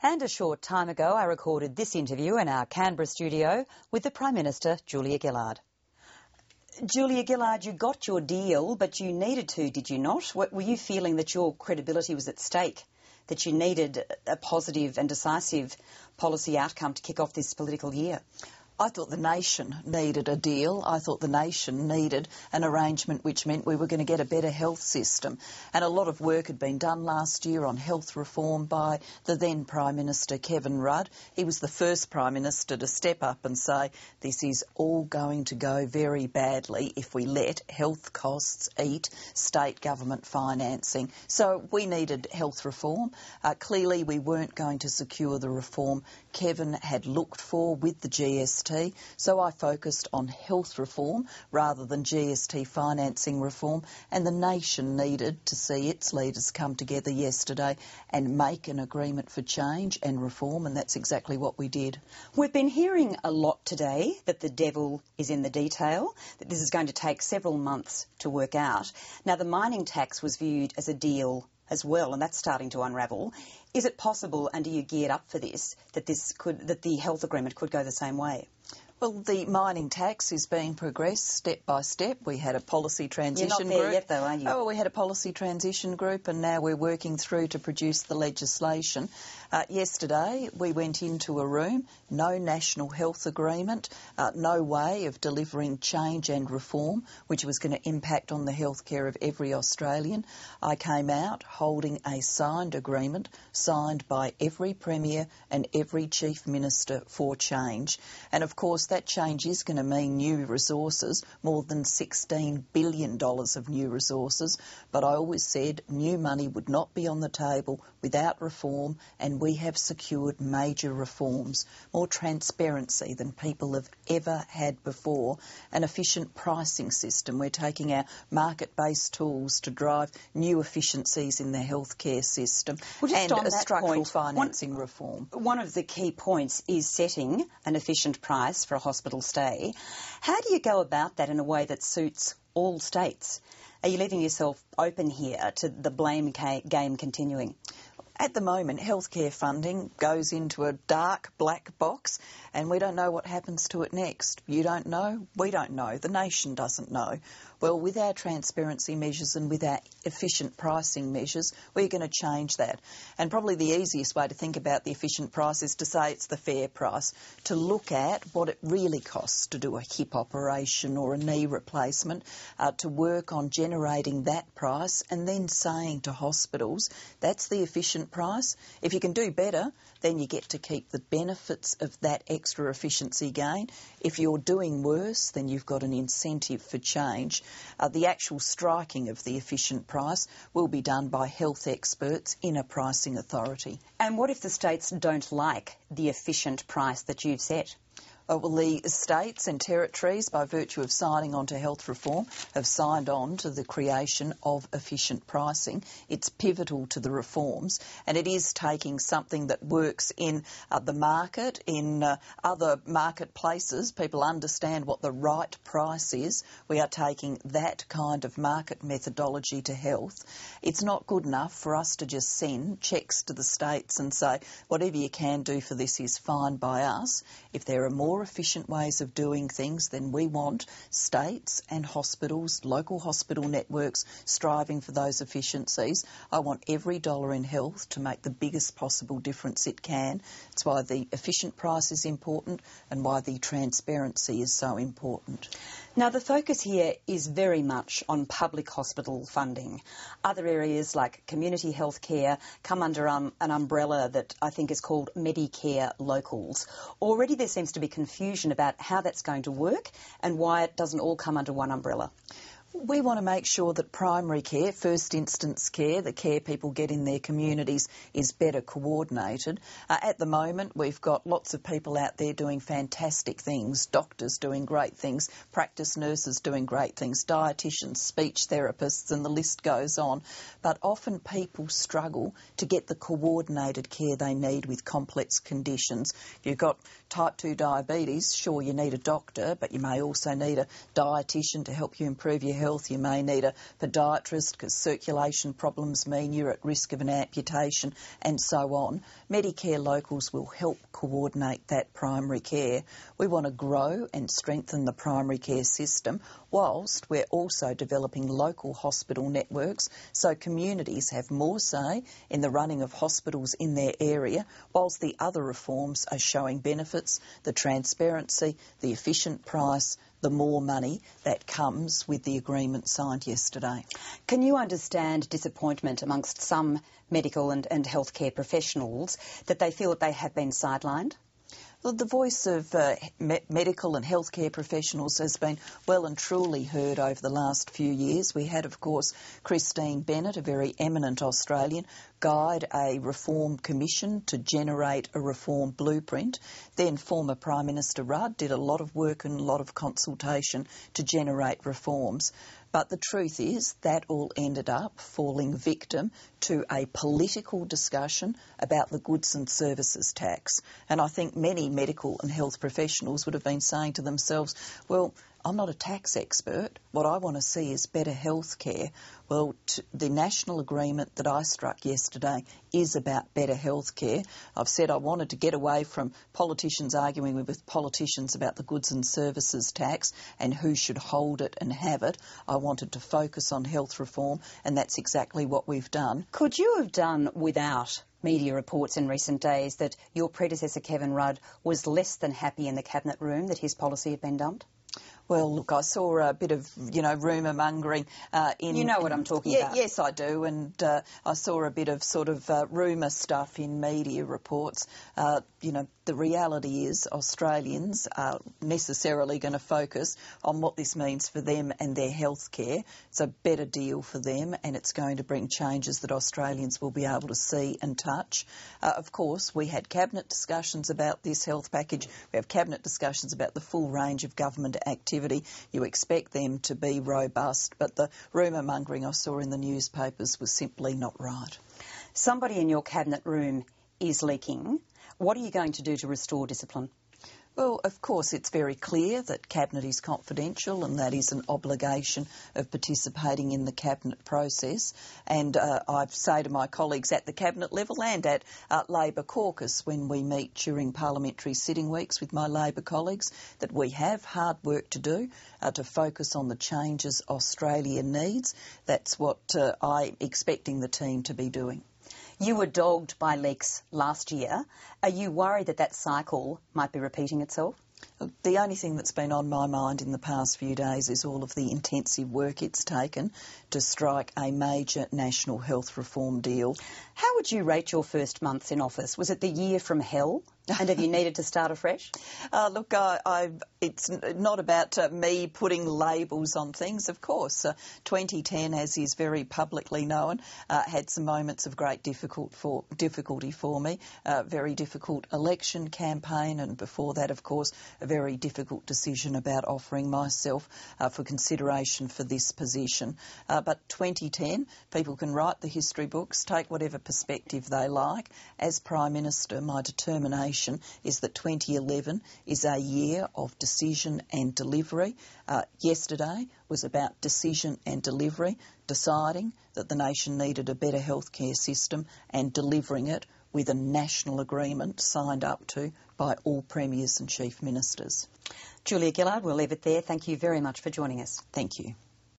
And a short time ago, I recorded this interview in our Canberra studio with the Prime Minister, Julia Gillard. Julia Gillard, you got your deal, but you needed to, did you not? Were you feeling that your credibility was at stake, that you needed a positive and decisive policy outcome to kick off this political year? I thought the nation needed a deal. I thought the nation needed an arrangement which meant we were going to get a better health system. And a lot of work had been done last year on health reform by the then Prime Minister, Kevin Rudd. He was the first Prime Minister to step up and say, this is all going to go very badly if we let health costs eat state government financing. So we needed health reform. Clearly we weren't going to secure the reform Kevin had looked for with the GST. So I focused on health reform rather than GST financing reform, and the nation needed to see its leaders come together yesterday and make an agreement for change and reform, and that's exactly what we did. We've been hearing a lot today that the devil is in the detail, that this is going to take several months to work out. Now, the mining tax was viewed as a deal as well, and that's starting to unravel. Is it possible, and are you geared up for this, that the health agreement could go the same way? Well, the mining tax is being progressed step by step. We had a policy transition group. You're not there yet, though, are you? Oh, we had a policy transition group, and now we're working through to produce the legislation. Yesterday, we went into a room, no national health agreement, no way of delivering change and reform, which was going to impact on the healthcare of every Australian. I came out holding a signed agreement, signed by every Premier and every Chief Minister for change. And, of course, that change is going to mean new resources, more than $16 billion of new resources. But I always said new money would not be on the table without reform, and we have secured major reforms, more transparency than people have ever had before, an efficient pricing system. We're taking our market-based tools to drive new efficiencies in the healthcare system, and a structural financing reform. One of the key points is setting an efficient price for a hospital stay. How do you go about that in a way that suits all states? Are you leaving yourself open here to the blame game continuing? At the moment, healthcare funding goes into a dark black box, and we don't know what happens to it next. You don't know, we don't know, the nation doesn't know. Well, with our transparency measures and with our efficient pricing measures, we're going to change that. And probably the easiest way to think about the efficient price is to say it's the fair price, to look at what it really costs to do a hip operation or a knee replacement, to work on generating that price and then saying to hospitals, that's the efficient price. If you can do better, then you get to keep the benefits of that extra efficiency gain. If you're doing worse, then you've got an incentive for change. The actual striking of the efficient price will be done by health experts in a pricing authority. And what if the states don't like the efficient price that you've set? Well, the states and territories, by virtue of signing on to health reform, have signed on to the creation of efficient pricing. It's pivotal to the reforms, and it is taking something that works in the market, in other marketplaces. People understand what the right price is. We are taking that kind of market methodology to health. It's not good enough for us to just send cheques to the states and say, whatever you can do for this is fine by us. If there are more efficient ways of doing things, then we want states and hospitals, local hospital networks, striving for those efficiencies. I want every dollar in health to make the biggest possible difference it can. It's why the efficient price is important and why the transparency is so important. Now, the focus here is very much on public hospital funding. Other areas like community health care come under an umbrella that I think is called Medicare Locals. Already there seems to be confusion about how that's going to work and why it doesn't all come under one umbrella. We want to make sure that primary care, first instance care, the care people get in their communities, is better coordinated. At the moment, we've got lots of people out there doing fantastic things, doctors doing great things, practice nurses doing great things, dietitians, speech therapists, and the list goes on. But often people struggle to get the coordinated care they need with complex conditions. If you've got type 2 diabetes, sure, you need a doctor, but you may also need a dietitian to help you improve your health health, you may need a podiatrist because circulation problems mean you're at risk of an amputation, and so on. Medicare Locals will help coordinate that primary care. We want to grow and strengthen the primary care system whilst we're also developing local hospital networks so communities have more say in the running of hospitals in their area, whilst the other reforms are showing benefits, the transparency, the efficient price, the more money that comes with the agreement signed yesterday. Can you understand disappointment amongst some medical and healthcare professionals that they feel that they have been sidelined? Well, the voice of medical and healthcare professionals has been well and truly heard over the last few years. We had, of course, Christine Bennett, a very eminent Australian, guide a reform commission to generate a reform blueprint. Then former Prime Minister Rudd did a lot of work and a lot of consultation to generate reforms. But the truth is that all ended up falling victim to a political discussion about the goods and services tax. And I think many medical and health professionals would have been saying to themselves, well, I'm not a tax expert. What I want to see is better health care. Well, the national agreement that I struck yesterday is about better health care. I've said I wanted to get away from politicians arguing with politicians about the goods and services tax and who should hold it and have it. I wanted to focus on health reform, and that's exactly what we've done. Could you have done without media reports in recent days that your predecessor, Kevin Rudd, was less than happy in the Cabinet room that his policy had been dumped? Well, look, I saw a bit of, rumour mongering in... You know what I'm talking about. Yes, I do, and I saw a bit of rumour stuff in media reports. The reality is Australians are necessarily going to focus on what this means for them and their health care. It's a better deal for them, and it's going to bring changes that Australians will be able to see and touch. Of course, we had Cabinet discussions about this health package. We have Cabinet discussions about the full range of government activity. You expect them to be robust, but the rumour mongering I saw in the newspapers was simply not right. Somebody in your Cabinet room is leaking. What are you going to do to restore discipline? Well, of course, it's very clear that Cabinet is confidential, and that is an obligation of participating in the Cabinet process. And I say to my colleagues at the Cabinet level and at Labor caucus when we meet during parliamentary sitting weeks with my Labor colleagues that we have hard work to do to focus on the changes Australia needs. That's what I'm expecting the team to be doing. You were dogged by leaks last year. Are you worried that that cycle might be repeating itself? The only thing that's been on my mind in the past few days is all of the intensive work it's taken to strike a major national health reform deal. How would you rate your first months in office? Was it the year from hell? And have you needed to start afresh? Look, it's not about me putting labels on things, of course. 2010, as is very publicly known, had some moments of great difficulty for me. Very difficult election campaign, and before that, of course, a very difficult decision about offering myself for consideration for this position. But 2010, people can write the history books, take whatever perspective they like. As Prime Minister, my determination is that 2011 is a year of decision and delivery. Yesterday was about decision and delivery, deciding that the nation needed a better healthcare system and delivering it with a national agreement signed up to by all premiers and chief ministers. Julia Gillard, we'll leave it there. Thank you very much for joining us. Thank you.